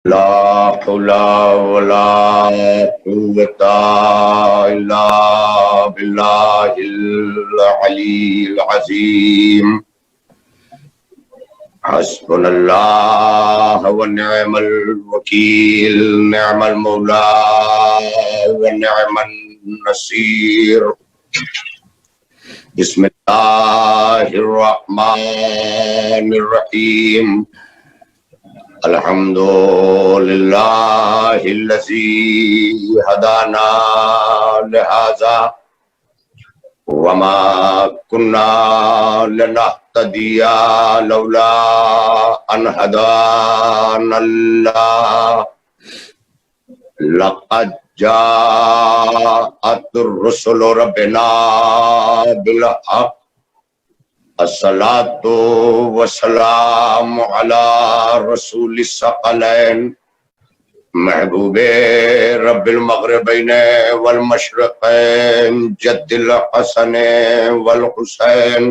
لا حول ولا قوة إلا بالله العلي العظيم. حسبنا الله ونعم الوكيل، نعم المولى ونعم النصير. بسم الله الرحمن الرحيم. الحمد لله الذي هدانا لهذا وما كنا لنهتدي لولا أن هدانا الله. لقد جاءت الرسل ربنا بالحق. الصلاة والسلام على رسول الثقلين محبوب رب المغربين والمشرقين جد الحسن والحسين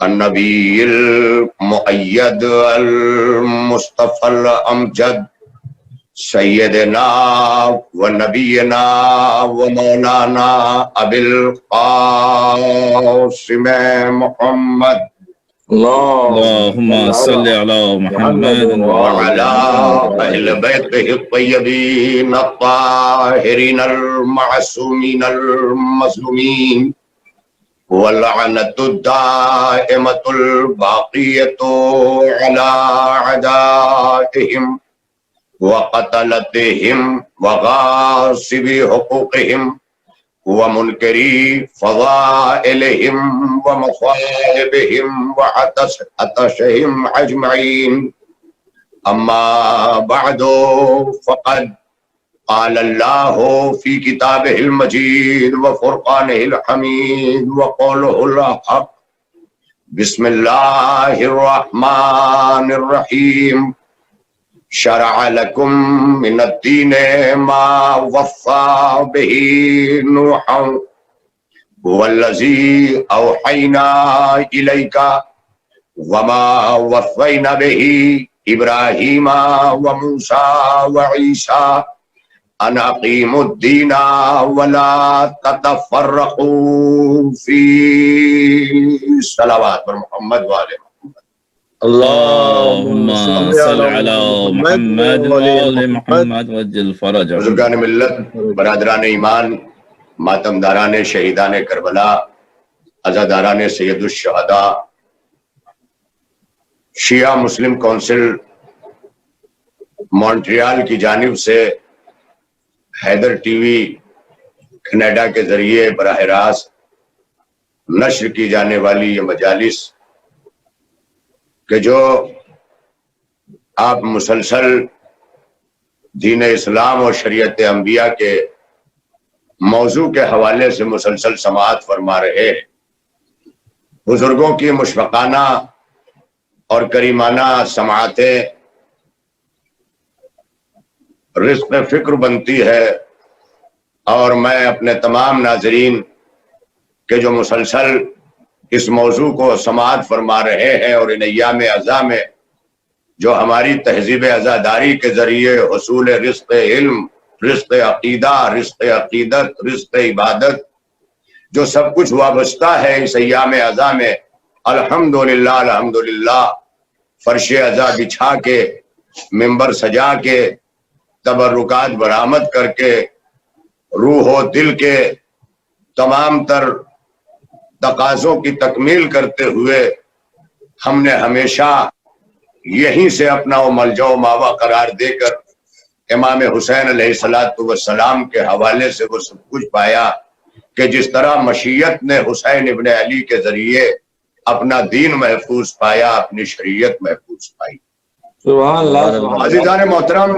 النبي المؤيد المصطفى الأمجد سیدنا و نبینا و مولانا ابی القاسم محمد اللهم صل على محمد وعلى اہل بیتہ الطیبین الطاہرین المعصومین المظلومین واللعنة الدائمة الباقية على أعدائهم وقتلتهم وغاصبي حقوقهم ومنكري فضائلهم ومخالبهم وعطشهم أجمعين. أما بعد فقد قال الله في كتابه المجيد وفرقانه الحميد وقوله الحق. بسم الله الرحمن الرحيم. شرع لكم من الدين ما وصى به نوحا والذي أوحينا إليك وما وصينا به إبراهيم وموسى وعيسى أن أقيموا الدين ولا تتفرقوا فيه. صلوات محمد وآله. اللهم صل على محمد وآل محمد وجل فرجہ. بزرگان ملت، برادران ایمان، ماتمداران شہیدان کربلا، عزاداران سید الشہداء، شیعہ مسلم کونسل مونٹریال کی جانب سے حیدر ٹی وی کینیڈا کے ذریعے براہ راست نشر کی جانے والی یہ مجالس کہ جو آپ مسلسل دین اسلام اور شریعت انبیاء کے موضوع کے حوالے سے مسلسل سماعت فرما رہے ہیں. بزرگوں کی مشفقانہ اور کریمانہ سماعتیں رزق فکر بنتی ہے، اور میں اپنے تمام ناظرین کے جو مسلسل اس موضوع کو سماعت فرما رہے ہیں اور ان ایام ازاں میں جو ہماری تہذیب عزاداری کے ذریعے حصول رزق علم، رزق عقیدہ، رزق عقیدت، رزق عبادت جو سب کچھ وابستہ ہے اس ایام ازاں میں، الحمدللہ الحمدللہ فرش ازاں بچھا کے، منبر سجا کے، تبرکات برآمد کر کے، روح و دل کے تمام تر تقاضوں کی تکمیل کرتے ہوئے ہم نے ہمیشہ یہیں سے اپنا وہ ملجا و ماوا قرار دے کر امام حسین علیہ السلام کے حوالے سے وہ سب کچھ پایا کہ جس طرح مشیت نے حسین ابن علی کے ذریعے اپنا دین محفوظ پایا، اپنی شریعت محفوظ پائی. سبحان اللہ. عزیزان محترم،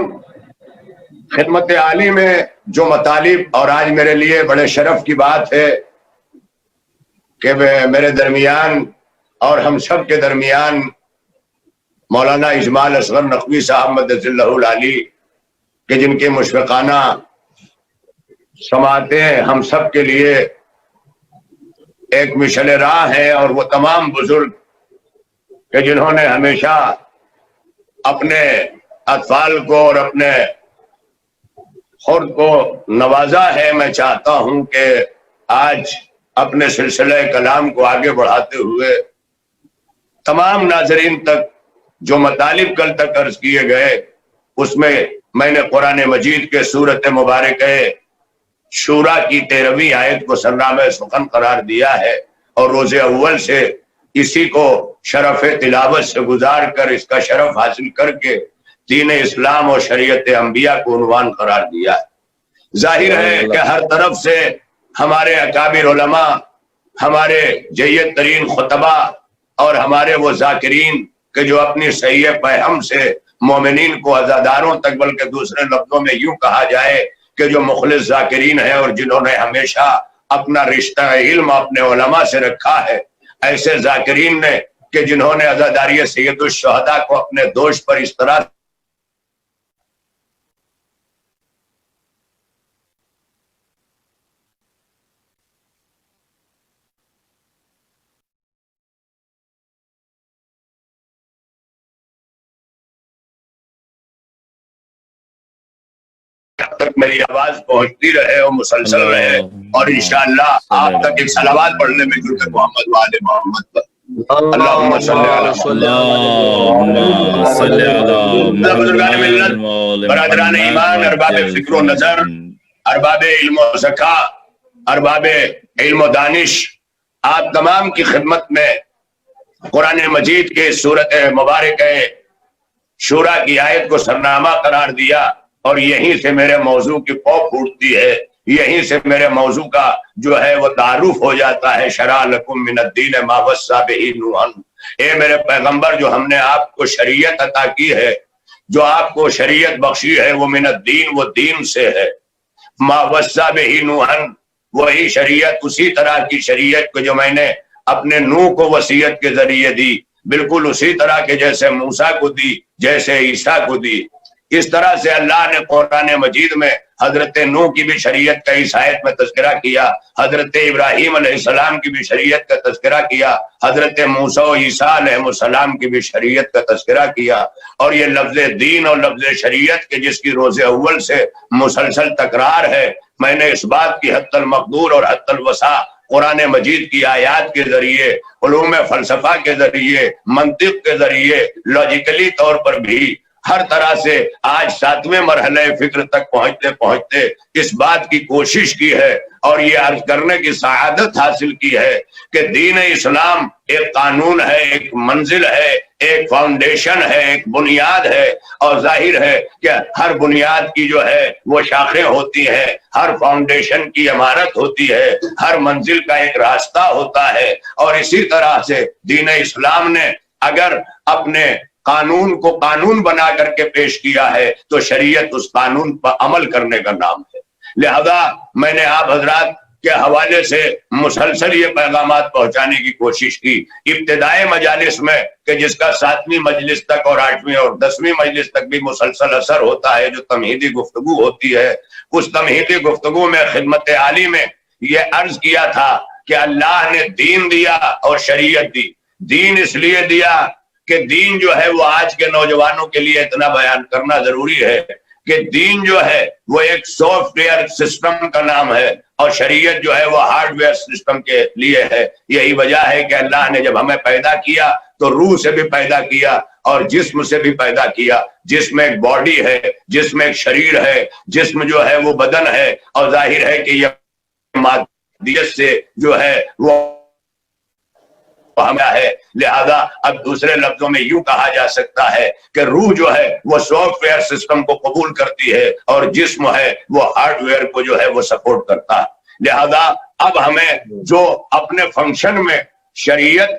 خدمت عالی میں جو مطالب، اور آج میرے لیے بڑے شرف کی بات ہے کہ میرے درمیان اور ہم سب کے درمیان مولانا اجمال اصغر نقوی صاحب مدد اللہ العلی کہ جن کے مشفقانہ سماعتیں ہم سب کے لیے ایک مشعل راہ ہے، اور وہ تمام بزرگ کہ جنہوں نے ہمیشہ اپنے اطفال کو اور اپنے خود کو نوازا ہے. میں چاہتا ہوں کہ آج اپنے سلسلہ کلام کو آگے بڑھاتے ہوئے تمام ناظرین تک جو مطالب کل تک عرض کیے گئے اس میں نے قرآن مجید کے سورت مبارکہ شورا کی 13ویں آیت کو سرنامہ سخن قرار دیا ہے اور روز اول سے اسی کو شرف تلاوت سے گزار کر اس کا شرف حاصل کر کے دین اسلام اور شریعت انبیاء کو عنوان قرار دیا ہے. ظاہر ہے کہ ہر طرف سے ہمارے اکابر علماء، ہمارے جید ترین خطبہ اور ہمارے وہ ذاکرین کہ جو اپنی صحیح فہم سے مومنین کو عزاداروں تک، بلکہ دوسرے لفظوں میں یوں کہا جائے کہ جو مخلص ذاکرین ہیں اور جنہوں نے ہمیشہ اپنا رشتہ علم اپنے علماء سے رکھا ہے، ایسے ذاکرین نے کہ جنہوں نے عزاداری سید الشہداء کو اپنے دوش پر اس طرح تک میری آواز پہنچتی رہے اور مسلسل رہے، اور انشاءاللہ آپ تک ایک صلوات پڑھنے میں جڑ کر محمد وآل محمد پر اللہم صلی اللہ بزرگان ملت، برادران ایمان، ارباب فکر و نظر، ارباب علم و ذکا، ارباب علم و دانش، آپ تمام کی خدمت میں قرآن مجید کے سورت مبارکہ شورا کی آیت کو سرنامہ قرار دیا، اور یہیں سے میرے موضوع کی پو پھوٹتی ہے، یہیں سے میرے موضوع کا جو ہے وہ تعارف ہو جاتا ہے. شرع لکم من الدین ما وصی بہ نوحا، اے میرے پیغمبر جو ہم نے آپ کو شریعت عطا کی ہے، جو آپ کو شریعت بخشی ہے، وہ من الدین، وہ دین سے ہے. ما وصی بہ نوحا، وہی شریعت، اسی طرح کی شریعت کو جو میں نے اپنے نوح کو وصیت کے ذریعے دی، بالکل اسی طرح کے جیسے موسیٰ کو دی، جیسے عیسیٰ کو دی. اس طرح سے اللہ نے قرآن مجید میں حضرت نوح کی بھی شریعت کا اس آیت میں تذکرہ کیا، حضرت ابراہیم علیہ السلام کی بھی شریعت کا تذکرہ کیا، حضرت موسیٰ و عیسیٰ علیہ السلام کی بھی شریعت کا تذکرہ کیا. اور یہ لفظ دین اور لفظ شریعت کے جس کی روز اول سے مسلسل تکرار ہے، میں نے اس بات کی حد المقدور اور حد الوسع قرآن مجید کی آیات کے ذریعے، علوم فلسفہ کے ذریعے، منطق کے ذریعے، لاجیکلی طور پر بھی ہر طرح سے آج 7ویں مرحلہ فکر تک پہنچتے پہنچتے اس بات کی کوشش کی ہے اور یہ عرض کرنے کی سعادت حاصل کی ہے کہ دین اسلام ایک قانون ہے، ایک منزل ہے، ایک فاؤنڈیشن ہے، ایک بنیاد ہے. اور ظاہر ہے کہ ہر بنیاد کی جو ہے وہ شاخیں ہوتی ہیں، ہر فاؤنڈیشن کی عمارت ہوتی ہے، ہر منزل کا ایک راستہ ہوتا ہے. اور اسی طرح سے دین اسلام نے اگر اپنے قانون کو قانون بنا کر کے پیش کیا ہے تو شریعت اس قانون پر عمل کرنے کا نام ہے. لہذا میں نے آپ حضرات کے حوالے سے مسلسل یہ پیغامات پہنچانے کی کوشش کی. ابتدائی مجالس میں کہ جس کا 7ویں مجلس تک اور 8ویں اور 10ویں مجلس تک بھی مسلسل اثر ہوتا ہے، جو تمہیدی گفتگو ہوتی ہے، اس تمہیدی گفتگو میں خدمت عالی میں یہ عرض کیا تھا کہ اللہ نے دین دیا اور شریعت دی. دین اس لیے دیا کہ دین جو ہے وہ آج کے نوجوانوں کے لیے اتنا بیان کرنا ضروری ہے کہ دین جو ہے وہ ایک سافٹ ویئر سسٹم کا نام ہے اور شریعت جو ہے وہ ہارڈ ویئر سسٹم کے لیے ہے. یہی وجہ ہے کہ اللہ نے جب ہمیں پیدا کیا تو روح سے بھی پیدا کیا اور جسم سے بھی پیدا کیا. جسم ایک باڈی ہے، جسم ایک شریر ہے، جسم جو ہے وہ بدن ہے، اور ظاہر ہے کہ یہ مادیت سے جو ہے وہ ہے. لہذا اب دوسرے لفظوں میں یوں کہا جا سکتا ہے کہ روح جو ہے وہ سافٹ ویئر سسٹم کو قبول کرتی ہے اور جسم ہے وہ ہارڈ ویئر کو جو ہے وہ سپورٹ کرتا ہے. لہذا اب ہمیں جو اپنے فنکشن میں شریعت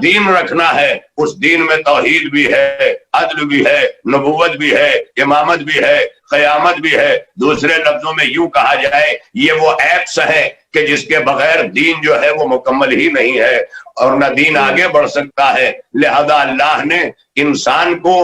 دین رکھنا ہے، اس دین میں توحید بھی ہے، عدل بھی ہے، نبوت بھی ہے، امامت بھی ہے، قیامت بھی ہے. دوسرے لفظوں میں یوں کہا جائے یہ وہ ایپس ہے کہ جس کے بغیر دین جو ہے وہ مکمل ہی نہیں ہے اور نہ دین آگے بڑھ سکتا ہے. لہذا اللہ نے انسان کو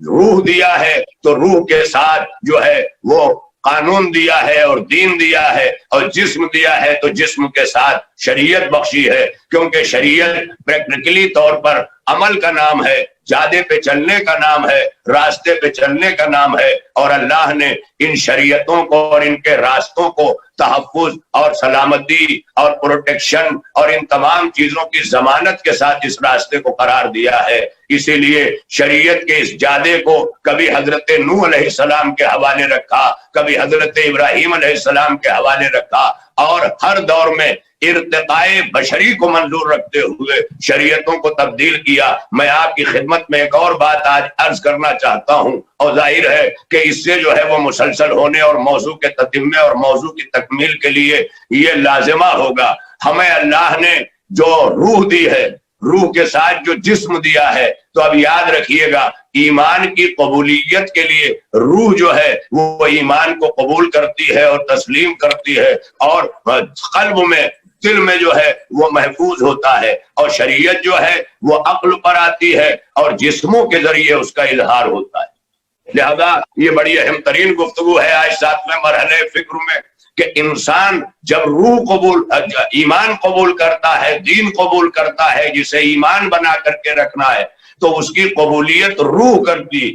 روح دیا ہے تو روح کے ساتھ جو ہے وہ قانون دیا ہے اور دین دیا ہے، اور جسم دیا ہے تو جسم کے ساتھ شریعت بخشی ہے، کیونکہ شریعت پریکٹیکلی طور پر عمل کا نام ہے، جادے پہ چلنے کا نام ہے، راستے پہ چلنے کا نام ہے، اور اللہ نے ان شریعتوں کو اور ان کے راستوں کو تحفظ اور سلامتی اور پروٹیکشن اور ان تمام چیزوں کی ضمانت کے ساتھ اس راستے کو قرار دیا ہے۔ اسی لیے شریعت کے اس جادے کو کبھی حضرت نوح علیہ السلام کے حوالے رکھا، کبھی حضرت ابراہیم علیہ السلام کے حوالے رکھا، اور ہر دور میں ارتقاء بشری کو منظور رکھتے ہوئے شریعتوں کو تبدیل کیا۔ میں آپ کی خدمت میں ایک اور بات آج عرض کرنا چاہتا ہوں، اور ظاہر ہے کہ اس سے جو ہے وہ مسلسل ہونے اور موضوع کے تتمے اور موضوع کی تکمیل کے لیے یہ لازمہ ہوگا۔ ہمیں اللہ نے جو روح دی ہے، روح کے ساتھ جو جسم دیا ہے، تو اب یاد رکھیے گا ایمان کی قبولیت کے لیے روح جو ہے وہ ایمان کو قبول کرتی ہے اور تسلیم کرتی ہے، اور قلب میں، دل میں جو ہے وہ محفوظ ہوتا ہے، اور شریعت جو ہے وہ عقل پر آتی ہے اور جسموں کے ذریعے اس کا اظہار ہوتا ہے۔ لہذا یہ بڑی اہم ترین گفتگو ہے آج 7ویں مرحلے فکر میں، کہ انسان جب روح قبول، ایمان قبول کرتا ہے، دین قبول کرتا ہے، جسے ایمان بنا کر کے رکھنا ہے، تو اس کی قبولیت روح کرتی،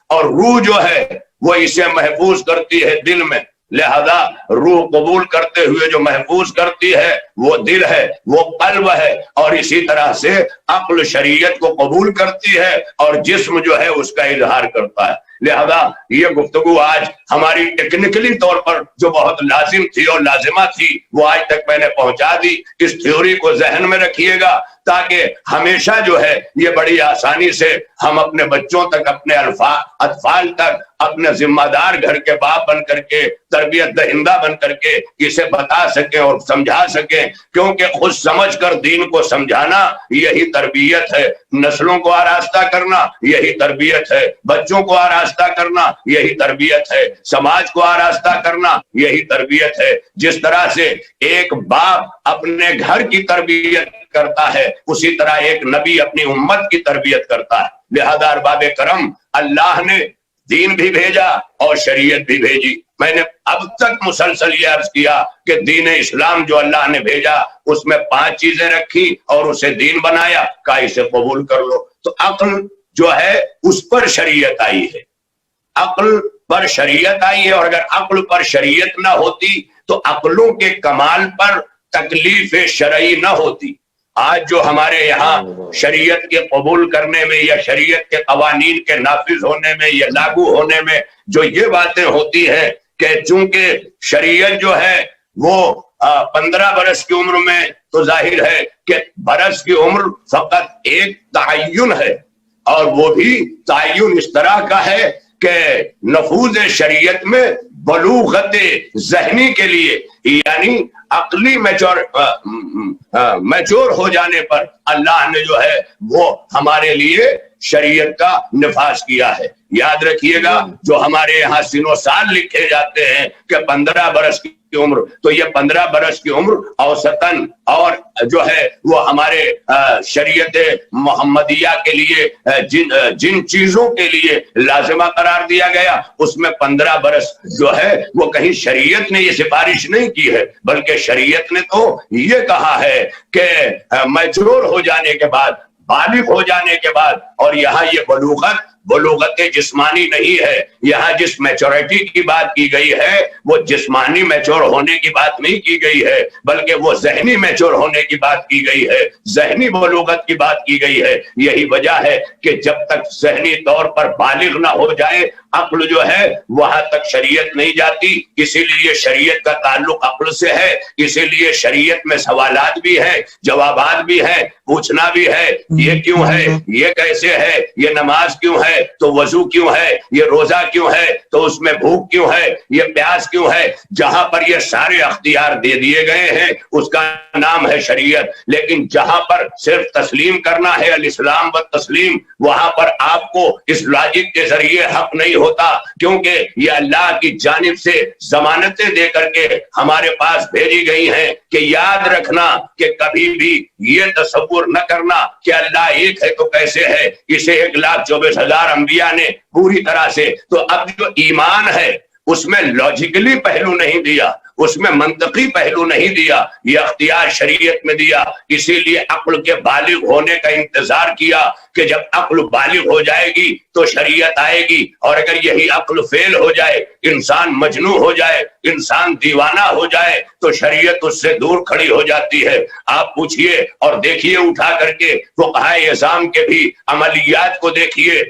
اور روح جو ہے وہ اسے محفوظ کرتی ہے دل میں۔ لہذا روح قبول کرتے ہوئے جو محفوظ کرتی ہے وہ دل ہے، وہ قلب ہے، اور اسی طرح سے عقل شریعت کو قبول کرتی ہے اور جسم جو ہے اس کا اظہار کرتا ہے۔ لہذا یہ گفتگو آج ہماری ٹیکنیکلی طور پر جو بہت لازم تھی اور لازمہ تھی وہ آج تک میں نے پہنچا دی۔ اس تھیوری کو ذہن میں رکھیے گا تاکہ ہمیشہ جو ہے یہ بڑی آسانی سے ہم اپنے بچوں تک، اپنے اطفال تک، اپنے ذمہ دار گھر کے باپ بن کر کے، تربیت دہندہ بن کر کے اسے بتا سکیں اور سمجھا سکیں، کیونکہ خود سمجھ کر دین کو سمجھانا یہی تربیت ہے، نسلوں کو آراستہ کرنا یہی تربیت ہے، بچوں کو آراستہ کرنا یہی تربیت ہے، سماج کو آراستہ کرنا یہی تربیت ہے۔ جس طرح سے ایک باپ اپنے گھر کی تربیت کرتا ہے، اسی طرح ایک نبی اپنی امت کی تربیت کرتا ہے۔ لہذا ارباب کرم، اللہ نے دین بھی بھیجا اور شریعت بھی بھیجی۔ میں نے اب تک مسلسل یہ عرض کیا کہ دین اسلام جو اللہ نے بھیجا اس میں 5 چیزیں رکھی اور اسے دین بنایا، کہ اسے قبول کر لو۔ تو عقل جو ہے اس پر شریعت آئی ہے، عقل پر شریعت آئی ہے، اور اگر عقل پر شریعت نہ ہوتی تو عقلوں کے کمال پر تکلیف شرعی نہ ہوتی۔ آج جو ہمارے یہاں شریعت کے قبول کرنے میں یا شریعت کے قوانین کے نافذ ہونے میں یا لاگو ہونے میں جو یہ باتیں ہوتی ہیں کہ چونکہ شریعت جو ہے وہ 15 برس کی عمر میں، تو ظاہر ہے کہ برس کی عمر فقط ایک تعین ہے، اور وہ بھی تعین اس طرح کا ہے کہ نفوذ شریعت میں بلوغت ذہنی کے لیے، یعنی عقلی میچور ہو جانے پر اللہ نے جو ہے وہ ہمارے لیے شریعت کا نفاذ کیا ہے۔ یاد رکھیے گا جو ہمارے یہاں سن و سال لکھے جاتے ہیں کہ 15 برس کی عمر، تو یہ 15 برس کی عمر اوسطاً اور جو ہے وہ ہمارے شریعت محمدیہ کے لیے جن چیزوں کے لیے لازمہ قرار دیا گیا اس میں 15 برس جو ہے وہ کہیں شریعت نے یہ سفارش نہیں کی ہے، بلکہ شریعت نے تو یہ کہا ہے کہ میچور ہو جانے کے بعد، بالغ ہو جانے کے بعد، اور یہاں یہ بلوغت جسمانی نہیں ہے، یہاں جس میچورٹی کی بات کی گئی ہے وہ جسمانی میچور ہونے کی بات نہیں کی گئی ہے، بلکہ وہ ذہنی میچور ہونے کی بات کی گئی ہے، ذہنی بلوغت کی بات کی گئی ہے۔ یہی وجہ ہے کہ جب تک ذہنی طور پر بالغ نہ ہو جائے عقل جو ہے وہاں تک شریعت نہیں جاتی۔ اسی لیے شریعت کا تعلق عقل سے ہے، اسی لیے شریعت میں سوالات بھی ہیں، جوابات بھی ہیں، پوچھنا بھی ہے، یہ کیوں ہے، یہ کیسے ہے، یہ نماز کیوں ہے، تو وضو کیوں ہے، یہ روزہ کیوں ہے، تو اس میں بھوک کیوں ہے، یہ پیاس کیوں ہے۔ جہاں پر یہ سارے اختیار دے دیے گئے ہیں اس کا نام ہے شریعت، لیکن جہاں پر صرف تسلیم کرنا ہے، الاسلام و تسلیم، وہاں پر آپ کو اس لاجک کے ذریعے حق نہیں ہوتا، کیونکہ یہ اللہ کی جانب سے ضمانتیں دے کر کے ہمارے پاس بھیجی گئی ہیں کہ یاد رکھنا کہ کبھی بھی یہ تصور نہ کرنا کہ اللہ ایک ہے تو کیسے ہے، اسے 1,24,000 انبیاء نے پوری طرح سے۔ تو اب جو ایمان ہے اس میں لاجیکلی پہلو نہیں دیا، اس میں منطقی پہلو نہیں دیا، یہ اختیار شریعت میں دیا۔ اسی لیے عقل کے بالغ ہونے کا انتظار کیا کہ جب عقل بالغ ہو جائے گی تو شریعت آئے گی، اور اگر یہی عقل فیل ہو جائے، انسان مجنون ہو جائے، انسان دیوانہ ہو جائے، تو شریعت اس سے دور کھڑی ہو جاتی ہے۔ آپ پوچھئے اور دیکھیے اٹھا کر کے فقہائے اعظام کے بھی عملیات کو دیکھیے،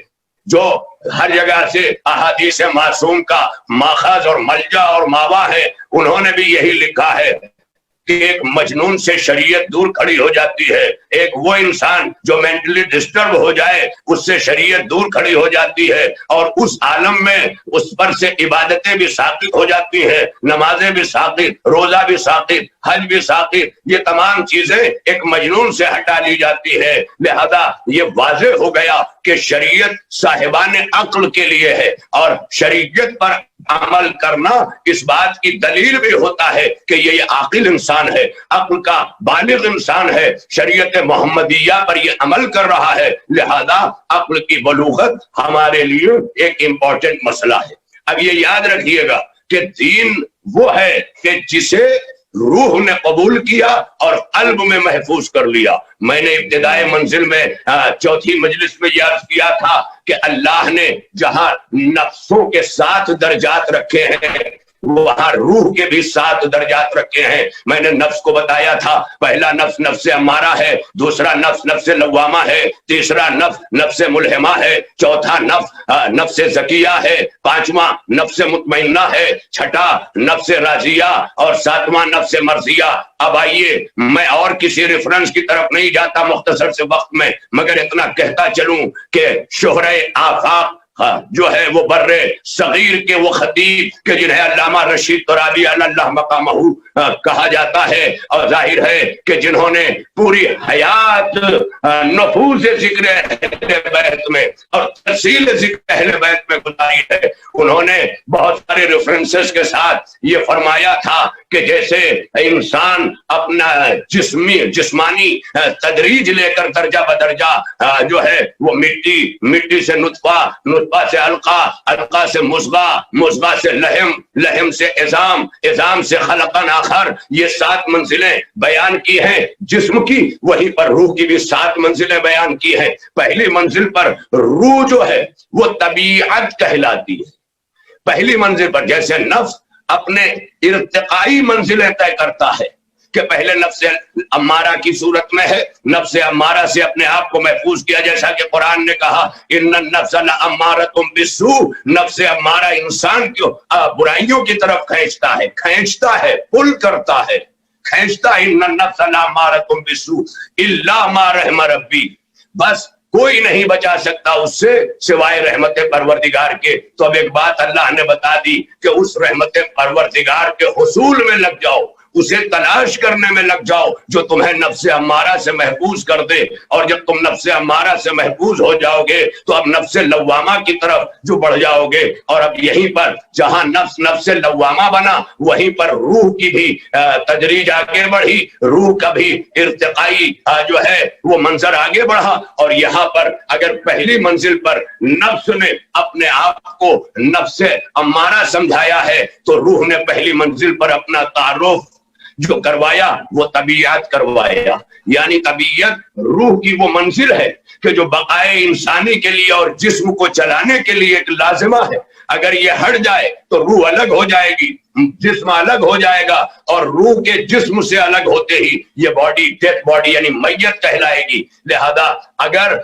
جو ہر جگہ سے احادیث معصوم کا ماخذ اور ملجا اور ماوا ہے، انہوں نے بھی یہی لکھا ہے کہ ایک مجنون سے شریعت دور کھڑی ہو جاتی ہے، ایک وہ انسان جو مینٹلی ڈسٹرب ہو جائے اس سے شریعت دور کھڑی ہو جاتی ہے، اور اس عالم میں اس پر سے عبادتیں بھی ساقط ہو جاتی ہیں، نمازیں بھی ساقط، روزہ بھی ساقط، حج بھی ساقط، یہ تمام چیزیں ایک مجنون سے ہٹا لی جاتی ہے۔ لہذا یہ واضح ہو گیا کہ شریعت صاحبان عقل کے لیے ہے، اور شریعت پر عمل کرنا اس بات کی دلیل بھی ہوتا ہے کہ یہ عاقل انسان ہے، عقل کا بالغ انسان ہے، شریعت محمدیہ پر یہ عمل کر رہا ہے، لہذا عقل کی بلوغت ہمارے لیے ایک امپورٹنٹ مسئلہ ہے۔ اب یہ یاد رکھیے گا کہ دین وہ ہے کہ جسے روح نے قبول کیا اور قلب میں محفوظ کر لیا۔ میں نے ابتدائی منزل میں چوتھی مجلس میں یہ عرض کیا تھا کہ اللہ نے جہاں نفسوں کے 7 درجات رکھے ہیں، وہاں روح کے بھی 7 درجات رکھے ہیں۔ میں نے نفس کو بتایا تھا، پہلا نفس نفس امارہ ہے، دوسرا نفس نفس لوامہ ہے، تیسرا نفس نفس ملہمہ ہے، چوتھا نفس نفس زکیہ ہے، پانچواں نفس مطمئنہ ہے، چھٹا نفس راضیہ، اور ساتواں نفس مرضیہ۔ اب آئیے، میں اور کسی ریفرنس کی طرف نہیں جاتا مختصر سے وقت میں، مگر اتنا کہتا چلوں کہ شہرۂ آفاق جو ہے وہ بر صغیر کے وہ خطیب کہ جنہیں علامہ رشید ترابی اللہ مقامہ کہا جاتا ہے، اور ظاہر ہے کہ جنہوں نے پوری حیات نفوذ ذکر اہل بیت میں اور تفصیل ذکر اہل بیت میں گزاری ہے، انہوں نے بہت سارے ریفرنسز کے ساتھ یہ فرمایا تھا کہ جیسے انسان اپنا جسمانی تدریج لے کر درجہ بدرجہ جو ہے وہ مٹی سے نطفہ، نطفہ سے علقہ، علقہ سے مضغہ سے لحم سے عظام سے خلقن آخر، یہ 7 منزلیں بیان کی ہیں جسم کی، وہیں پر روح کی بھی 7 منزلیں بیان کی ہیں۔ پہلی منزل پر روح جو ہے وہ طبیعت کہلاتی ہے۔ پہلی منزل پر جیسے نفس اپنے ارتقائی منزلیں طے کرتا ہے کہ پہلے نفس امارہ کی صورت میں ہے، نفس امارہ سے اپنے آپ کو محفوظ کیا، جیسا کہ قرآن نے کہا ان النفس لامارۃ بالسوء، نفس امارہ انسان کو برائیوں کی طرف کھینچتا ہے، پل کرتا ہے، کھینچتا ہے۔ ان النفس لامارۃ بالسوء الا ما رحم ربی، بس کوئی نہیں بچا سکتا اس سے سوائے رحمت پروردگار کے۔ تو اب ایک بات اللہ نے بتا دی کہ اس رحمت پروردگار کے حصول میں لگ جاؤ، اسے تلاش کرنے میں لگ جاؤ جو تمہیں نفس امارہ سے محفوظ کر دے، اور جب تم نفس امارہ سے محفوظ ہو جاؤ گے تو اب نفس لوامہ کی طرف جو بڑھ جاؤ گے، اور اب یہیں پر جہاں نفس لوامہ بنا وہیں پر روح کی بھی تدریج آگے بڑھی، روح کا بھی ارتقائی جو ہے وہ منظر آگے بڑھا۔ اور یہاں پر اگر پہلی منزل پر نفس نے اپنے آپ کو نفس امارہ سمجھایا ہے، تو روح نے پہلی منزل پر اپنا تعارف جو کروایا وہ طبیعت کروایا، یعنی طبیعت روح کی وہ منزل ہے کہ جو بقائے انسانی کے لیے اور جسم کو چلانے کے لیے ایک لازمہ ہے۔ اگر یہ ہٹ جائے تو روح الگ ہو جائے گی، جسم الگ ہو جائے گا، اور روح کے جسم سے الگ ہوتے ہی یہ باڈی ڈیتھ باڈی یعنی میت کہلائے گی۔ لہذا اگر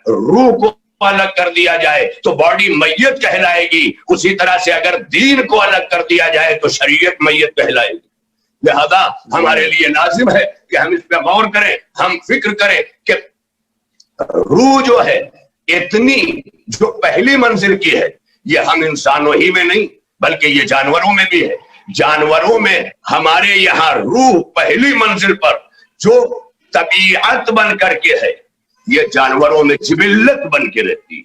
روح کو الگ کر دیا جائے تو باڈی میت کہلائے گی، اسی طرح سے اگر دین کو الگ کر دیا جائے تو شریعت میت کہلائے گی۔ لہذا ہمارے لیے لازم ہے کہ ہم اس پہ غور کریں، ہم فکر کریں کہ روح جو ہے اتنی جو پہلی منزل کی ہے، یہ ہم انسانوں ہی میں نہیں بلکہ یہ جانوروں میں بھی ہے۔ جانوروں میں ہمارے یہاں روح پہلی منزل پر جو طبیعت بن کر کے ہے، یہ جانوروں میں جبلت بن کے رہتی ہے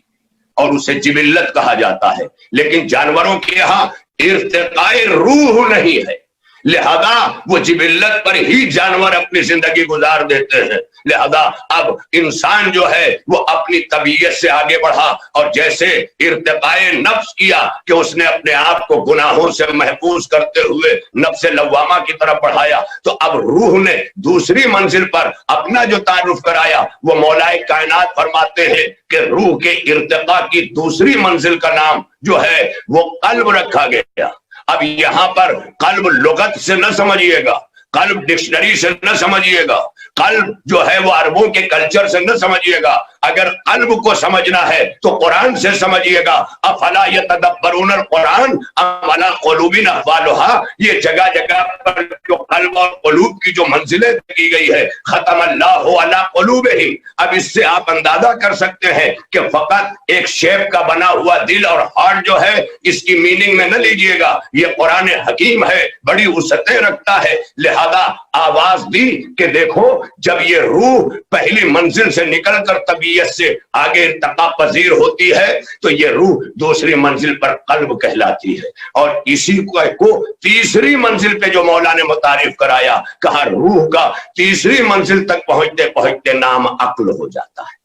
اور اسے جبلت کہا جاتا ہے، لیکن جانوروں کے یہاں ارتقاء روح نہیں ہے۔ لہذا وہ جبلت پر ہی جانور اپنی زندگی گزار دیتے ہیں. لہذا اب انسان جو ہے وہ اپنی طبیعت سے آگے بڑھا اور جیسے ارتقاء نفس کیا کہ اس نے اپنے آپ کو گناہوں سے محفوظ کرتے ہوئے نفس لوامہ کی طرف بڑھایا، تو اب روح نے دوسری منزل پر اپنا جو تعارف کرایا. وہ مولائے کائنات فرماتے ہیں کہ روح کے ارتقاء کی دوسری منزل کا نام جو ہے وہ قلب رکھا گیا. اب یہاں پر قلب لغت سے نہ سمجھیے گا، قلب ڈکشنری سے نہ سمجھیے گا، قلب جو ہے وہ عربوں کے کلچر سے نہ سمجھیے گا. اگر قلب کو سمجھنا ہے تو قرآن سے سمجھیے گا. افلا یتدبرون القرآن ام علی قلوب اقفالها. یہ جگہ جگہ پر جو قلب اور قلوب کی جو منزلیں کی گئی ہے، ختم اللہ علی قلوبہم. اب اس سے آپ اندازہ کر سکتے ہیں کہ فقط ایک شیپ کا بنا ہوا دل اور ہارٹ جو ہے اس کی میننگ میں نہ لیجئے گا. یہ قرآن حکیم ہے، بڑی وسعتیں رکھتا ہے. لہذا آواز دی کہ دیکھو جب یہ روح پہلی منزل سے نکل کر طبیعت سے آگے ارتقاء پذیر ہوتی ہے تو یہ روح دوسری منزل پر قلب کہلاتی ہے. اور اسی کو تیسری منزل پہ جو مولا نے متعارف کرایا، کہا روح کا تیسری منزل تک پہنچتے پہنچتے نام عقل ہو جاتا ہے.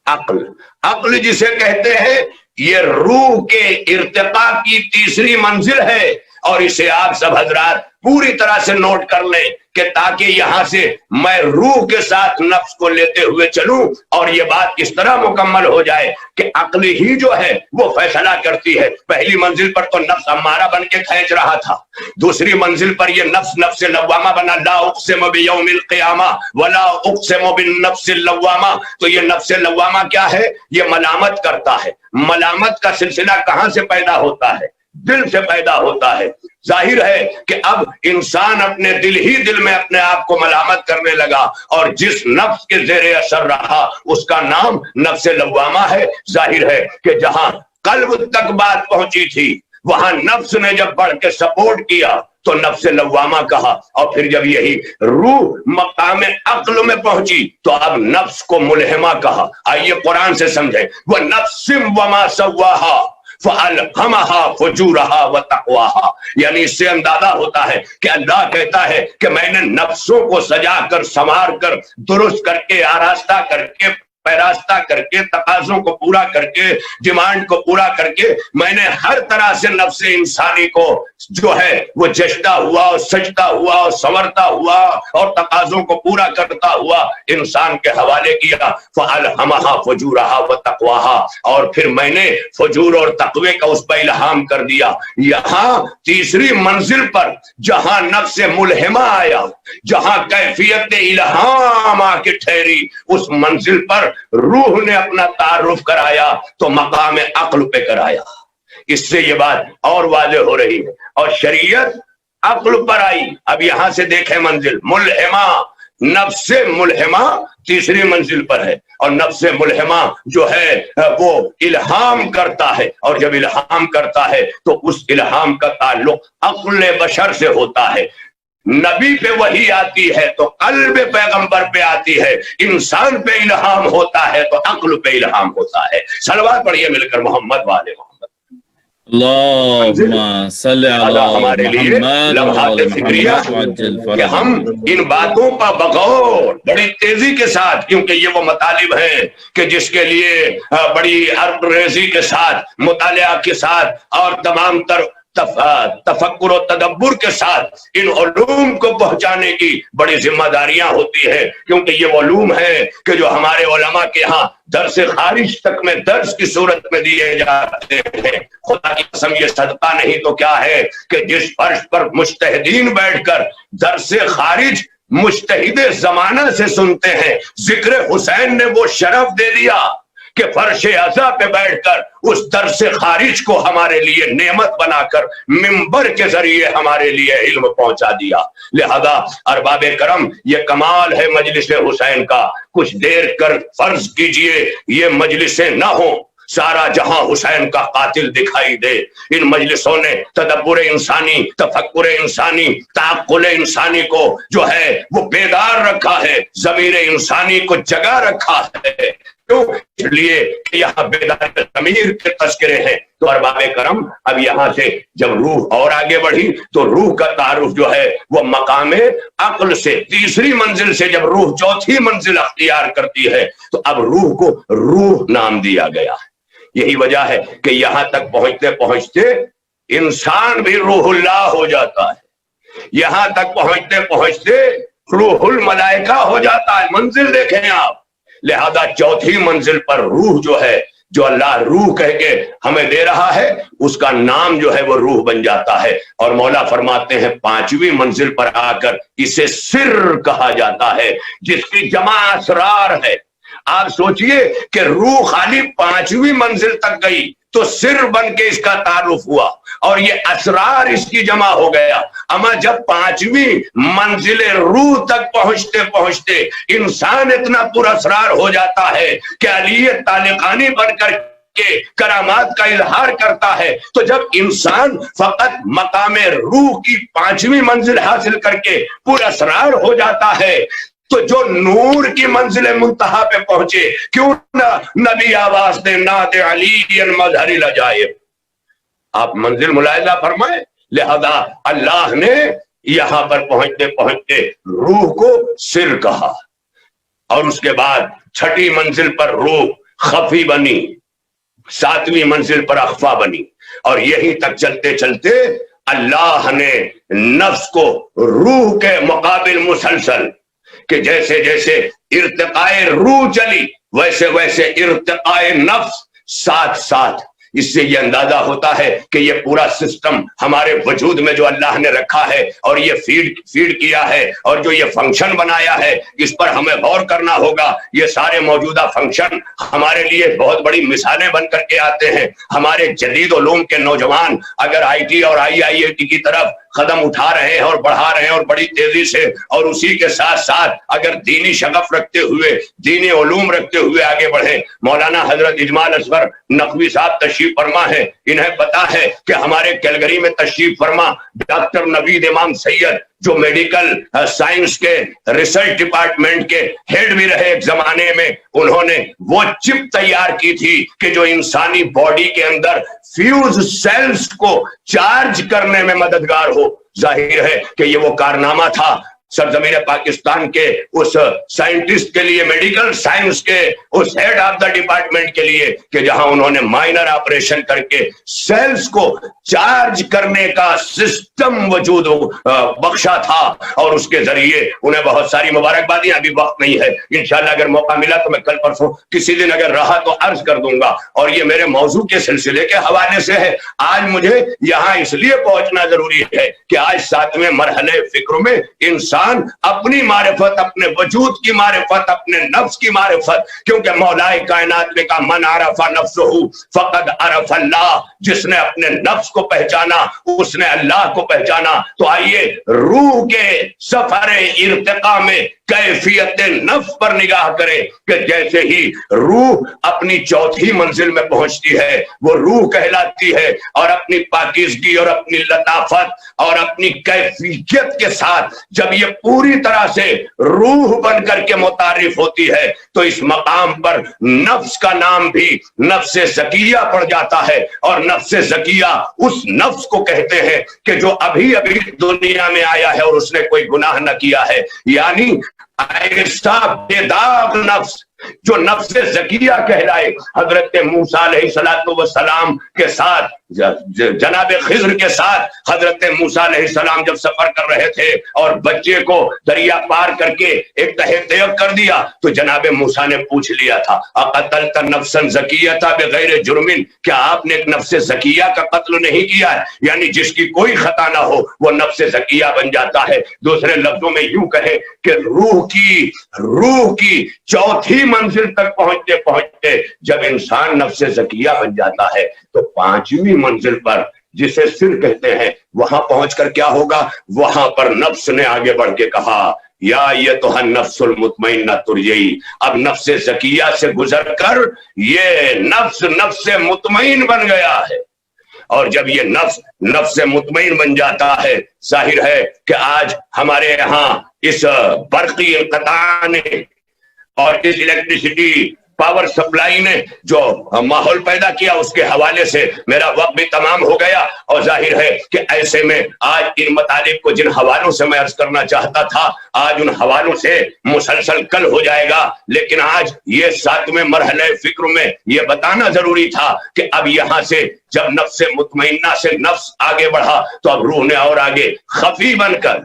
عقل، عقل جسے کہتے ہیں یہ روح کے ارتقاء کی تیسری منزل ہے. اور اسے آپ سب حضرات پوری طرح سے نوٹ کر لیں کہ تاکہ یہاں سے میں روح کے ساتھ نفس کو لیتے ہوئے چلوں اور یہ بات اس طرح مکمل ہو جائے کہ عقل ہی جو ہے وہ فیصلہ کرتی ہے. پہلی منزل پر تو نفس امارہ بن کے کھینچ رہا تھا، دوسری منزل پر یہ نفس لوامہ بنا. لا اقسم بیوم القیامہ ولا اقسم بالنفس اللوامہ. تو یہ نفس لوامہ کیا ہے؟ یہ ملامت کرتا ہے. ملامت کا سلسلہ کہاں سے پیدا ہوتا ہے؟ دل سے پیدا ہوتا ہے. ظاہر ہے کہ اب انسان اپنے دل میں اپنے آپ کو ملامت کرنے لگا اور جس نفس کے زیر اثر رہا اس کا نام نفس لوامہ ہے. ظاہر ہے کہ جہاں قلب تک بات پہنچی تھی وہاں نفس نے جب بڑھ کے سپورٹ کیا تو نفس لوامہ کہا، اور پھر جب یہی روح مقام عقل میں پہنچی تو اب نفس کو ملہمہ کہا. آئیے قرآن سے سمجھیں. وہ نفس وما سواہا فَأَلْهَمَهَا فُجُورَهَا وَتَقْوَاهَا. یعنی اس سے اندازہ ہوتا ہے کہ اللہ کہتا ہے کہ میں نے نفسوں کو سجا کر سنوار کر درست کر کے آراستہ کر کے پیراستہ کر کے تقاضوں کو پورا کر کے ڈیمانڈ کو پورا کر کے میں نے ہر طرح سے نفس انسانی کو جو ہے وہ جشتا ہوا اور سجتا ہوا اور سنورتا ہوا اور تقاضوں کو پورا کرتا ہوا انسان کے حوالے کیا. فَأَلْهَمَهَا فُجُورَهَا وَتَقْوَاهَا. اور پھر میں نے فجور اور تقوی کا اس پر الہام کر دیا. یہاں تیسری منزل پر جہاں نفس ملہمہ آیا، جہاں کیفیت الہام آ کے ٹھہری، اس منزل پر روح نے اپنا تعارف کرایا تو مقام عقل پہ کرایا. اس سے یہ بات اور واضح ہو رہی ہے. اور شریعت عقل پر آئی. اب یہاں سے دیکھیں منزل ملہمہ، نفس ملہمہ تیسری منزل پر ہے. اور نفس ملہمہ جو ہے وہ الہام کرتا ہے، اور جب الہام کرتا ہے تو اس الہام کا تعلق عقل بشر سے ہوتا ہے. نبی پہ وحی آتی ہے تو قلب پیغمبر پہ آتی ہے. انسان پہ الہام ہوتا ہے تو عقل پہ الہام ہوتا ہے. صلوات پڑھیے مل کر محمد والے محمد. اللہم صلی علی ہمارے لیے لمحات فکریہ کہ ہم ان باتوں کا بغور بڑی تیزی کے ساتھ، کیونکہ یہ وہ مطالب ہیں کہ جس کے لیے بڑی عرب ریزی کے ساتھ، مطالعہ کے ساتھ اور تمام تر تفکر و تدبر کے ساتھ ان علوم کو پہنچانے کی بڑی ذمہ داریاں ہوتی ہیں. کیونکہ یہ وہ علوم ہے کہ جو ہمارے علماء کے ہاں درس خارج تک میں درس کی صورت میں دیے جاتے ہیں. خدا کی قسم یہ صدقہ نہیں تو کیا ہے کہ جس فرش پر مجتہدین بیٹھ کر درس خارج مجتہد زمانہ سے سنتے ہیں، ذکر حسین نے وہ شرف دے دیا کہ فرش عزا پہ بیٹھ کر اس درس خارج کو ہمارے لیے نعمت بنا کر منبر کے ذریعے ہمارے لیے علم پہنچا دیا. لہذا ارباب کرم یہ کمال ہے مجلس حسین کا. کچھ دیر کر فرض کیجئے یہ مجلسیں نہ ہوں، سارا جہاں حسین کا قاتل دکھائی دے. ان مجلسوں نے تدبر انسانی، تفکر انسانی، تعقل انسانی کو جو ہے وہ بیدار رکھا ہے، ضمیر انسانی کو جگا رکھا ہے. کیوں؟ اس لیے کہ یہاں بیدار ضمیر کے تذکرے ہیں۔ تو ارباب کرم اب یہاں سے جب روح اور آگے بڑھی تو روح کا تعارف جو ہے وہ مقام عقل سے تیسری منزل سے جب روح چوتھی منزل اختیار کرتی ہے تو اب روح کو روح نام دیا گیا ہے۔ یہی وجہ ہے کہ یہاں تک پہنچتے پہنچتے انسان بھی روح اللہ ہو جاتا ہے، یہاں تک پہنچتے پہنچتے روح الملائکہ ہو جاتا ہے۔ منزل دیکھیں آپ، لہذا چوتھی منزل پر روح جو ہے، جو اللہ روح کہہ کے ہمیں دے رہا ہے، اس کا نام جو ہے وہ روح بن جاتا ہے۔ اور مولا فرماتے ہیں پانچویں منزل پر آ کر اسے سر کہا جاتا ہے، جس کی جمع اسرار ہے۔ آپ سوچئے کہ روح خالی پانچویں منزل تک گئی تو سر بن کے اس کا تعارف ہوا اور یہ اسرار اس کی جمع ہو گیا، اما جب پانچویں منزل روح تک پہنچتے پہنچتے انسان اتنا پر اسرار ہو جاتا ہے کہ علی طالقانی بن کر کے کرامات کا اظہار کرتا ہے۔ تو جب انسان فقط مقام روح کی پانچویں منزل حاصل کر کے پر اسرار ہو جاتا ہے تو جو نور کی منزل منتہا پہ پہنچے، کیوں نہ نبی آواز دے نعت علی مظہر العجائب، آپ منزل ملاحظہ فرمائیں۔ لہذا اللہ نے یہاں پر پہنچتے پہنچتے روح کو سر کہا، اور اس کے بعد چھٹی منزل پر روح خفی بنی، ساتویں منزل پر اخفا بنی، اور یہیں تک چلتے چلتے اللہ نے نفس کو روح کے مقابل مسلسل کہ جیسے جیسے ارتقاء روح چلی ویسے ویسے ارتقاء نفس ساتھ ساتھ۔ اس سے یہ اندازہ ہوتا ہے کہ یہ پورا سسٹم ہمارے وجود میں جو اللہ نے رکھا ہے اور یہ فیڈ کیا ہے اور جو یہ فنکشن بنایا ہے، اس پر ہمیں غور کرنا ہوگا۔ یہ سارے موجودہ فنکشن ہمارے لیے بہت بڑی مثالیں بن کر کے آتے ہیں۔ ہمارے جدید علوم کے نوجوان اگر IT اور IIT کی طرف قدم اٹھا رہے ہیں اور بڑھا رہے ہیں اور بڑی تیزی سے، اور اسی کے ساتھ ساتھ اگر دینی شغف رکھتے ہوئے، دینی علوم رکھتے ہوئے آگے بڑھیں، مولانا حضرت اجمال اصغر نقوی صاحب تشریف فرما ہے، انہیں پتا ہے کہ ہمارے کیلگری میں تشریف فرما ڈاکٹر نوید امام سید جو میڈیکل سائنس کے ریسرچ ڈپارٹمنٹ کے ہیڈ بھی رہے ایک زمانے میں، انہوں نے وہ چپ تیار کی تھی کہ جو انسانی باڈی کے اندر فیوز سیلز کو چارج کرنے میں مددگار ہو۔ ظاہر ہے کہ یہ وہ کارنامہ تھا سرزمین پاکستان کے اس سائنٹسٹ کے لیے، میڈیکل سائنس کے اس ہیڈ آف دا ڈپارٹمنٹ کے لیے، کہ جہاں انہوں نے مائنر آپریشن کر کے سیلز کو چارج کرنے کا سسٹم وجود بخشا تھا، اور اس کے ذریعے انہیں بہت ساری مبارکبادیں۔ ابھی وقت نہیں ہے، انشاءاللہ اگر موقع ملا تو میں کل پرسوں کسی دن اگر رہا تو عرض کر دوں گا، اور یہ میرے موضوع کے سلسلے کے حوالے سے ہے۔ آج مجھے یہاں اس لیے پہنچنا ضروری ہے کہ آج ساتویں مرحلے فکر میں انسان اپنی معرفت، اپنے وجود کی معرفت، اپنے نفس کی معرفت، کیونکہ مولا کائنات نے کہا من عرف نفسہ فقد عرف اللہ، جس نے اپنے نفس کو پہچانا اس نے اللہ کو پہچانا۔ تو آئیے روح کے سفر ارتقاء میں کیفیت نفس پر نگاہ کریں کہ جیسے ہی روح اپنی چوتھی منزل میں پہنچتی ہے وہ روح کہلاتی ہے، اور اپنی پاکیزگی اور اپنی لطافت اور اپنی کیفیت کے ساتھ جب یہ پوری طرح سے روح بن کر کے متعارف ہوتی ہے تو اس مقام پر نفس کا نام بھی نفس زکیہ پڑ جاتا ہے، اور نفس زکیہ اس نفس کو کہتے ہیں کہ جو ابھی ابھی دنیا میں آیا ہے اور اس نے کوئی گناہ نہ کیا ہے، یعنی ایسا بے داغ نفس جو نفس زکیہ کہلائے۔ حضرت موسیٰ علیہ السلام کے ساتھ، جناب خضر کے ساتھ حضرت موسیٰ علیہ السلام جب سفر کر رہے تھے اور بچے کو دریا پار کر کے ایک تہہ طیب کر دیا تو جناب موسیٰ نے پوچھ لیا تھا اقتلت نفسا زکیۃ بغیر جرم، کیا آپ نے ایک نفس زکیہ کا قتل نہیں کیا ہے؟ یعنی جس کی کوئی خطا نہ ہو وہ نفس زکیہ بن جاتا ہے۔ دوسرے لفظوں میں یوں کہے کہ روح کی چوتھی منزل تک پہنچتے پہنچتے جب انسان نفس زکیہ بن جاتا ہے تو پانچویں منزل پر جسے سر کہتے ہیں وہاں پہنچ کر کیا ہوگا؟ وہاں پر نفس نے آگے بڑھ کے کہا یا ایتھا النفس المطمئنہ ترجعی، اب نفس زکیہ سے گزر کر یہ نفس مطمئن بن گیا ہے۔ اور جب یہ نفس مطمئن بن جاتا ہے، ظاہر ہے کہ آج ہمارے یہاں اس برقی انقطاع نے اور اس الیکٹریسٹی پاور سپلائی نے جو ماحول پیدا کیا اس کے حوالے سے میرا وقت بھی تمام ہو گیا، اور ظاہر ہے کہ ایسے میں آج ان مطالب کو جن حوالوں سے میں عرض کرنا چاہتا تھا آج ان حوالوں سے مسلسل کل ہو جائے گا، لیکن آج یہ 7ویں مرحلے فکر میں یہ بتانا ضروری تھا کہ اب یہاں سے جب نفس مطمئنہ سے نفس آگے بڑھا تو اب روح نے اور آگے خفی بن کر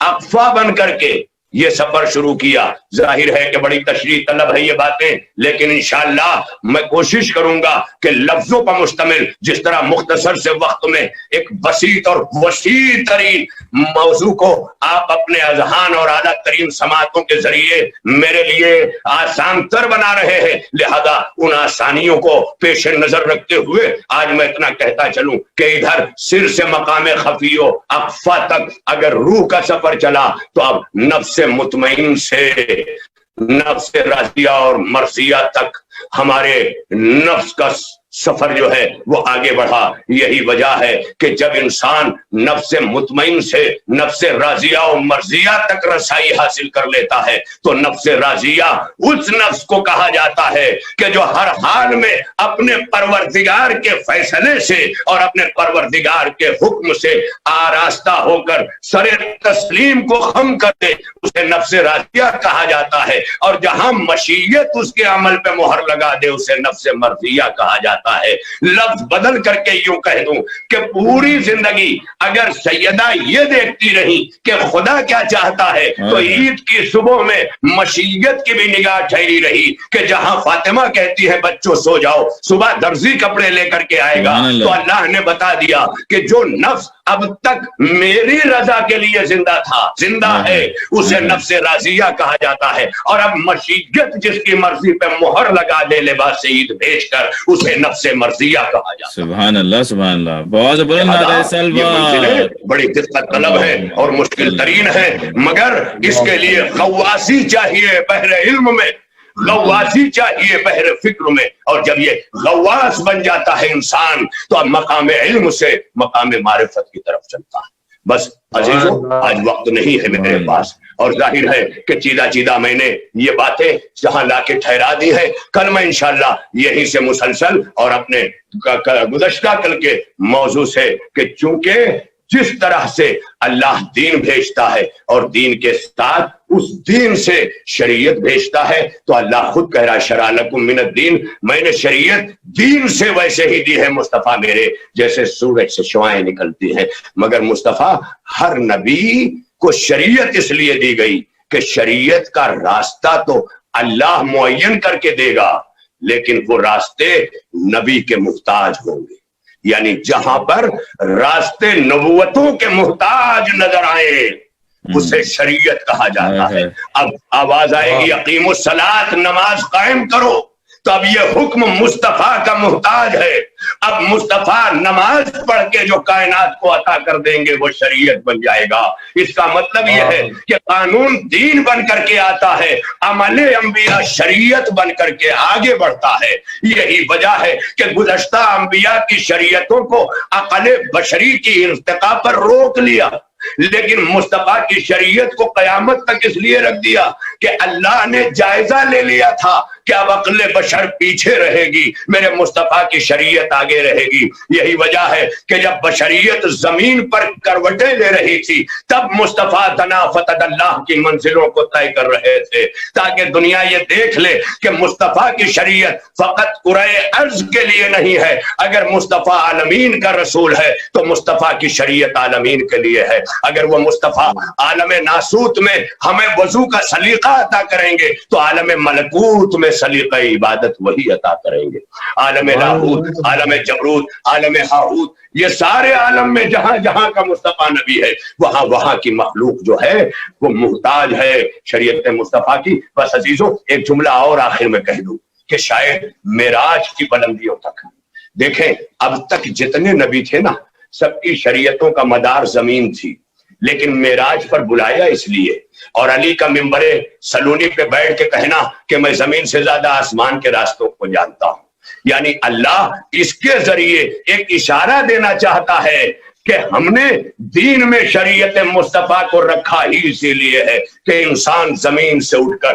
اقفا بن کر کے یہ سفر شروع کیا۔ ظاہر ہے کہ بڑی تشریح طلب ہے یہ باتیں، لیکن انشاءاللہ میں کوشش کروں گا کہ لفظوں پر مشتمل جس طرح مختصر سے وقت میں ایک بسیط اور وسیع ترین موضوع کو آپ اپنے اذہان اور اعلیٰ ترین سماعتوں کے ذریعے میرے لیے آسان تر بنا رہے ہیں، لہذا ان آسانیوں کو پیش نظر رکھتے ہوئے آج میں اتنا کہتا چلوں کہ ادھر سر سے مقام خفیو اقفا تک اگر روح کا سفر چلا تو اب نفس مطمئن سے نفس راضیہ اور مرضیہ تک ہمارے نفس کا سفر جو ہے وہ آگے بڑھا۔ یہی وجہ ہے کہ جب انسان نفس مطمئن سے نفس راضیہ و مرضیہ تک رسائی حاصل کر لیتا ہے تو نفس راضیہ اس نفس کو کہا جاتا ہے کہ جو ہر حال میں اپنے پروردگار کے فیصلے سے اور اپنے پروردگار کے حکم سے آراستہ ہو کر سر تسلیم کو خم کر دے، اسے نفس راضیہ کہا جاتا ہے، اور جہاں مشیت اس کے عمل پہ مہر لگا دے اسے نفس مرضیہ کہا جاتا ہے۔ لفظ بدل کر کے یوں کہہ دوں کہ پوری زندگی اگر سیدہ یہ دیکھتی رہی کہ خدا کیا چاہتا ہے تو عید کی صبح میں مشیت کی بھی نگاہ ٹھہری رہی کہ جہاں فاطمہ کہتی ہے بچوں سو جاؤ صبح درزی کپڑے لے کر کے آئے گا، تو اللہ نے بتا دیا کہ جو نفس اب تک میری رضا کے لیے زندہ ہے اسے نفس راضیہ کہا جاتا ہے، اور اب مشیت جس کی مرضی پہ مہر لگا دے لباس عید بھیج کر اسے نفس مرضیہ کہا جاتا ہے۔ سبحان اللہ سبحان اللہ، بہت بڑی دقت طلب ہے اور مشکل ترین ہے، مگر اس کے لیے غواصی چاہیے بحر علم میں، غواصی چاہیے بحر فکر میں، اور جب یہ غواص بن جاتا ہے انسان تو اب مقام علم سے مقام معرفت کی طرف چلتا ہے۔ بس عزیزوں آج وقت نہیں ہے میرے پاس، اور ظاہر ہے کہ چیدہ میں نے یہ باتیں جہاں لا کے ٹھہرا دی ہے، کل میں انشاءاللہ یہیں سے مسلسل اور اپنے گزشتہ کل کے موضوع سے کہ چونکہ جس طرح سے اللہ دین بھیجتا ہے اور دین کے ساتھ اس دین سے شریعت بھیجتا ہے تو اللہ خود کہہ رہا شرع لکم من الدین، میں نے شریعت دین سے ویسے ہی دی ہے مصطفیٰ میرے، جیسے سورج سے شعاعیں نکلتی ہیں، مگر مصطفیٰ ہر نبی کو شریعت اس لیے دی گئی کہ شریعت کا راستہ تو اللہ معین کر کے دے گا لیکن وہ راستے نبی کے محتاج ہوں گے، یعنی جہاں پر راستے نبوتوں کے محتاج نظر آئے اسے شریعت کہا جاتا ہے۔ اب آواز آئے گی اقیم الصلاۃ، نماز قائم کرو، تو اب یہ حکم مصطفیٰ کا محتاج ہے۔ اب مصطفیٰ نماز پڑھ کے جو کائنات کو عطا کر دیں گے وہ شریعت بن جائے گا۔ اس کا مطلب یہ ہے کہ قانون دین بن کر کے آتا ہے، عمل انبیاء شریعت بن کر کے آگے بڑھتا ہے۔ یہی وجہ ہے کہ گزشتہ انبیاء کی شریعتوں کو عقل بشری کی ارتقاء پر روک لیا، لیکن مصطفیٰ کی شریعت کو قیامت تک اس لیے رکھ دیا کہ اللہ نے جائزہ لے لیا تھا کہ اب عقل بشر پیچھے رہے گی، میرے مصطفیٰ کی شریعت آگے رہے گی۔ یہی وجہ ہے کہ جب بشریت زمین پر کروٹیں لے رہی تھی تب مصطفیٰ تنافت اللہ کی منزلوں کو طے کر رہے تھے، تاکہ دنیا یہ دیکھ لے کہ مصطفیٰ کی شریعت فقط قرۂ ارض کے لیے نہیں ہے، اگر مصطفیٰ عالمین کا رسول ہے تو مصطفیٰ کی شریعت عالمین کے لیے ہے۔ اگر وہ مصطفیٰ عالم ناسوت میں ہمیں وضو کا سلیقہ عطا کریں گے تو عالم ملکوت میں سلیقہ عبادت وہی عطا کریں گے۔ عالم لاہوت، عالم جبروت، عالم ہاہوت، یہ سارے عالم میں جہاں جہاں کا مصطفیٰ نبی ہے وہاں کی مخلوق جو ہے وہ محتاج ہے شریعت مصطفیٰ کی۔ بس عزیزوں ایک جملہ اور آخر میں کہہ دوں کہ شاید معراج کی بلندیوں تک دیکھیں، اب تک جتنے نبی تھے نا سب کی شریعتوں کا مدار زمین تھی، لیکن معراج پر بلایا اس لیے، اور علی کا ممبر سلونی پہ بیٹھ کے کہنا کہ میں زمین سے زیادہ آسمان کے راستوں کو جانتا ہوں، یعنی اللہ اس کے ذریعے ایک اشارہ دینا چاہتا ہے کہ ہم نے دین میں شریعت مصطفیٰ کو رکھا ہی اسی لیے ہے کہ انسان زمین سے اٹھ کر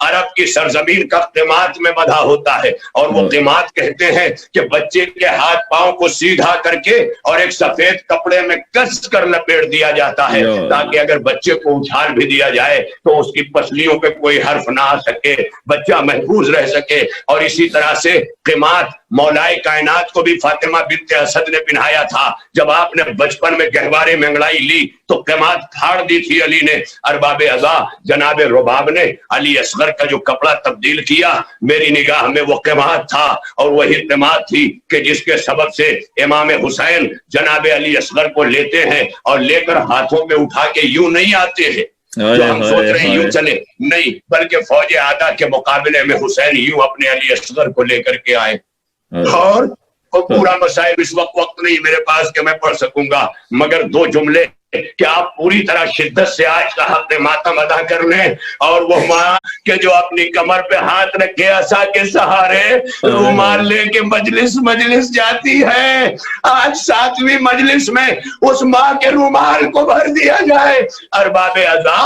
عرب کی سرزمین کا قیمات میں بندھا ہوتا ہے، اور وہ قیمات کہتے ہیں کہ بچے کے ہاتھ پاؤں کو سیدھا کر کے اور ایک سفید کپڑے میں کس کر لپیٹ دیا جاتا ہے تاکہ اگر بچے کو اچھال بھی دیا جائے تو اس کی پسلیوں پہ کوئی حرف نہ آ سکے، بچہ محفوظ رہ سکے۔ اور اسی طرح سے قیمات مولائے کائنات کو بھی فاطمہ بنت اسد نے پہنایا تھا۔ جب آپ نے بچپن میں گہوارے میں انگڑائی لی تو قیمات پھاڑ دی تھی علی نے۔ ارباب عزا جناب رباب نے علی اصغر کا جو کپڑا تبدیل کیا، میری نگاہ میں وہ قیمات تھا، اور وہی قیمات تھی کہ جس کے سبب سے امام حسین جناب علی اصغر کو لیتے ہیں اور لے کر ہاتھوں پہ اٹھا کے یوں نہیں آتے ہیں جو ہم سوچ رہے ہیں یوں چلے، نہیں، بلکہ فوج آدھا کے مقابلے میں حسین یوں اپنے علی اصغر کو لے کر کے آئے۔ اور پورا مسائل اس وقت نہیں میرے پاس کہ میں پڑھ سکوں گا، مگر دو جملے کہ آپ پوری طرح شدت سے آج کا حق ماتم ادا کر لیں۔ اور وہ ماں کہ جو اپنی کمر پہ ہاتھ رکھے عصا کے سہارے رومال لے کے مجلس جاتی ہے، آج 7ویں مجلس میں اس ماں کے رومال کو بھر دیا جائے۔ ارباب عزا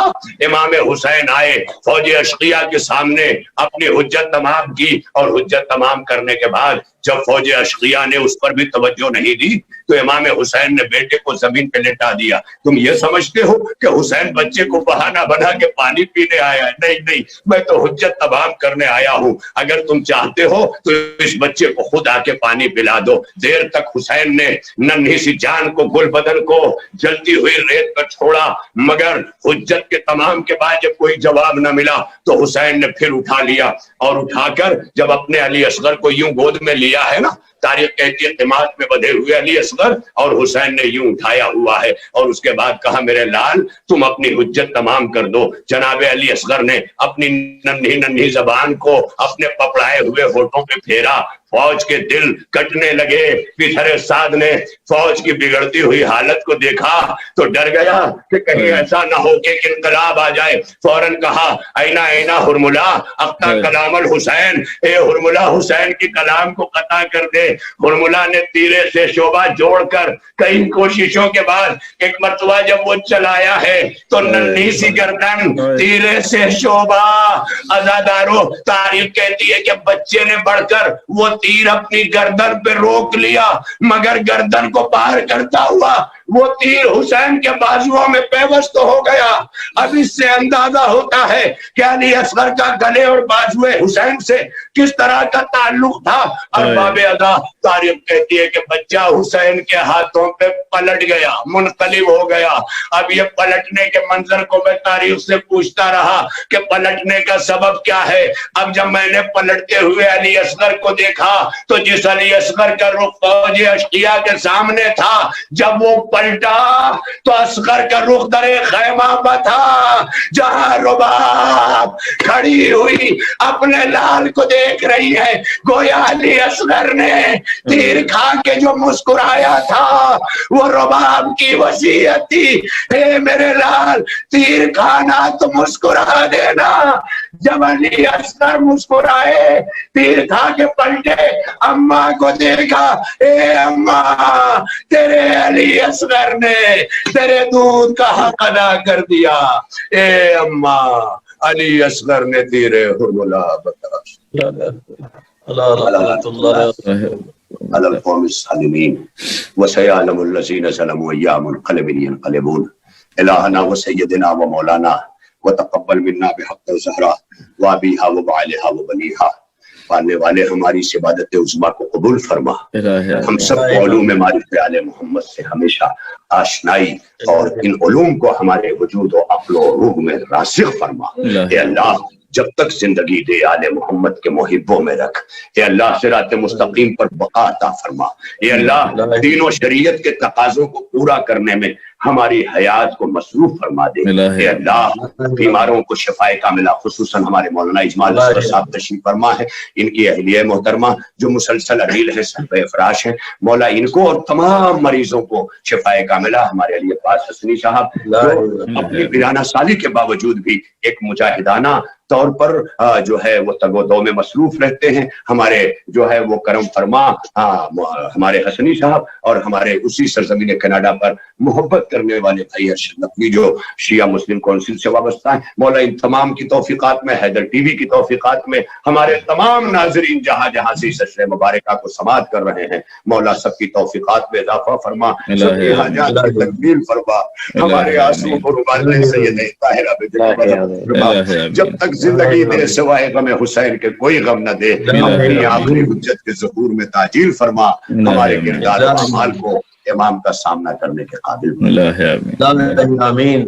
امام حسین آئے، فوج اشقیہ کے سامنے اپنی حجت تمام کی، اور حجت تمام کرنے کے بعد جب فوج اشقیہ نے اس پر بھی توجہ نہیں دی تو امام حسین نے بیٹے کو زمین پہ لٹا دیا۔ تم یہ سمجھتے ہو کہ حسین بچے کو بہانہ بنا کے پانی پینے آیا ہے؟ نہیں نہیں، میں تو حجت تمام کرنے آیا ہوں۔ اگر تم چاہتے ہو تو اس بچے کو خود آ کے پانی پلا دو۔ دیر تک حسین نے ننھی سی جان کو، گل بدن کو جلتی ہوئی ریت پر چھوڑا، مگر حجت کے تمام کے بعد جب کوئی جواب نہ ملا تو حسین نے پھر اٹھا لیا، اور اٹھا کر جب اپنے علی اصغر کو یوں گود میں لیا ہے نا، تاریخ کہتی ہے قیمات میں بدھے ہوئے علی اصغر، اور حسین نے یوں اٹھایا ہوا ہے، اور اس کے بعد کہا میرے لال تم اپنی حجت تمام کر دو۔ جناب علی اصغر نے اپنی ننھی زبان کو اپنے پپڑائے ہوئے ہونٹوں پہ پھیرا، فوج کے دل کٹنے لگے۔ پھر سعد نے فوج کی بگڑتی ہوئی حالت کو دیکھا تو ڈر گیا کہ کہیں ایسا نہ ہو کہ انقلاب آ جائے، فوراً کہا اینا اینا ہرملا اقطع کلام الحسین، اے ہرملا حسین کی کلام کو قطع کر دے۔ ہرملا نے تیرے سے شعبہ جوڑ کر کئی کوششوں کے بعد ایک مرتبہ جب وہ چلایا ہے تو ننھی سی گردن تیرے سے شعبہ، عزادارو تاریخ کہتی ہے کہ بچے نے بڑھ کر وہ تیر اپنی گردن پہ روک لیا، مگر گردن کو پار کرتا ہوا وہ تیر حسین کے بازوؤں میں پیوست ہو گیا۔ اب اس سے اندازہ ہوتا ہے کہ علی اصغر کا گلے اور بازوئے حسین سے کس طرح کا تعلق تھا۔ ارباب عزا تاریخ کہتی ہے کہ بچہ حسین کے ہاتھوں پہ پلٹ گیا، منقلب ہو گیا۔ اب یہ پلٹنے کے منظر کو میں تاریخ سے پوچھتا رہا کہ پلٹنے کا سبب کیا ہے۔ اب جب میں نے پلٹتے ہوئے علی اصغر کو دیکھا تو جس علی اصغر کا رخ فوج اشقیہ کے سامنے تھا، جب وہ پلٹا تو اصغر کا رخ در خیمہ پہ تھا، جہاں رباب کھڑی ہوئی اپنے لال کو دیکھ رہی ہے۔ گویا علی اصغر نے تیر کھا کے جو مسکرایا تھا وہ رباب کی وصیت تھی، اے میرے لال تیر کھانا تو مسکرا دینا۔ جب علی اصغر مسکرائے، تیر کھا کے پلٹے، اماں کو دیکھا، اے اماں تیرے علی اصغر نے تیرے دودھ کا حق ادا کر دیا، اے اماں علی اصغر نے تیرے ہرملا بتا على القوم الظالمين وسيعلم الذين ظلموا أيّ منقلب ينقلبون إلهنا وسيدنا ومولانا وتقبل منا بحق الزهراء وأبيها وبعلها وبنيها، پالنے والے ہماری اس عبادت عظمیٰ کو قبول فرما، ہم سب کو علوم معرفت آل محمد سے ہمیشہ آشنائی اور ان علوم کو ہمارے وجود و عقل و روح میں راسخ فرما۔ اے اللہ جب تک زندگی دے آل محمد کے محبوں میں رکھ، اے اللہ صراط مستقیم پر بقا عطا فرما، اے اللہ دین و شریعت کے تقاضوں کو پورا کرنے میں ہماری حیات کو مصروف فرما دے۔ اے اللہ بیماروں کو شفائے کاملہ، خصوصاً ہمارے مولانا اجمال اصغر صاحب تشریف فرما ہے، ان کی اہلیہ محترمہ جو مسلسل علیل ہے، سربہ افراش ہے، مولا ان کو اور تمام مریضوں کو شفائے کاملہ، ہمارے علی عباس حسنی صاحب جو اپنی ویرانہ سالی کے باوجود بھی ایک مجاہدانہ طور پر جو ہے وہ تگ و دو میں مصروف رہتے ہیں، ہمارے جو ہے وہ کرم فرما ہمارے حسنی صاحب اور ہمارے اسی سرزمین کینیڈا پر محبت کرنے والے بھائی ارشد نقوی جو شیعہ مسلم کونسل سے وابستہ ہیں، مولا ان تمام کی توفیقات میں، حیدر ٹی وی کی توفیقات میں، ہمارے تمام ناظرین جہاں جہاں سے اس اشرِ مبارکہ کو سماعت کر رہے ہیں، مولا سب کی توفیقات میں اضافہ فرما، سب کی حاجات کی تکمیل فرما، ہمارے آنسوؤں کو رباط سید طاہرہ بے فرما، جب تک زندگی دے سوائے غم حسین کے کوئی غم نہ دے، اپنی آخری حجت کے ظہور میں تعجیل فرما، ہمارے کردار و اعمال کو امام کا سامنا کرنے کے قابل آمین.